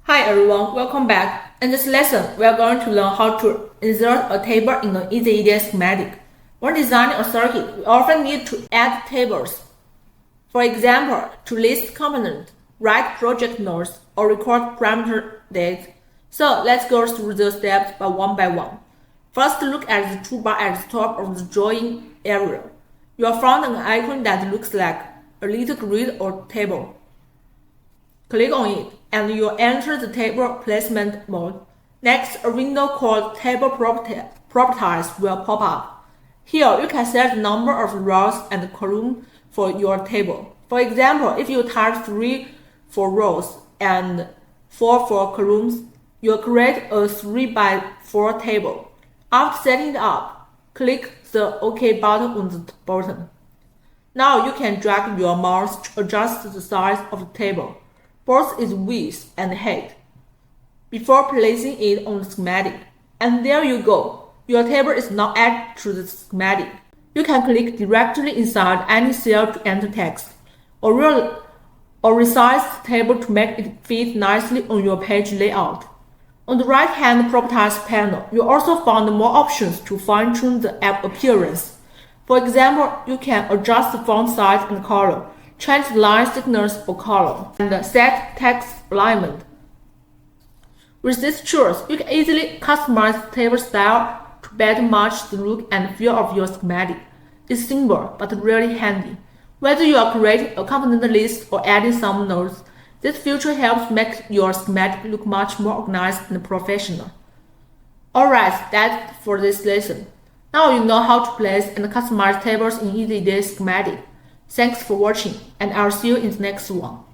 Hi everyone, welcome back. In this lesson, we are going to learn how to insert a table in an EasyEDA schematic. When designing a circuit, we often need to add tables. For example, to list components, write project notes, or record parameter dates. So let's go through the steps by one. First, look at the toolbar at the top of the drawing area. You will find an icon that looks like a little grid or table. Click on it, and you'll enter the table placement mode. Next, a window called Table Properties will pop up. Here, you can set the number of rows and columns for your table. For example, if you type 3 for rows and 4 for columns, you'll create a 3 by 4 table. After setting it up, click the OK button on the bottom. Now you can drag your mouse to adjust the size of the table, both its width and height, before placing it on the schematic. And there you go. Your table is now added to the schematic. You can click directly inside any cell to enter text, or resize the table to make it fit nicely on your page layout. On the right-hand Properties panel, you also find more options to fine-tune the app appearance. For example, you can adjust the font size and color, change the line thickness or color, and set text alignment. With these tools, you can easily customize the table style to better match the look and feel of your schematic. It's simple but really handy. Whether you are creating a component list or adding some notes, this feature helps make your schematic look much more organized and professional. Alright, that's it for this lesson. Now you know how to place and customize tables in EasyEDA schematic. Thanks for watching, and I'll see you in the next one.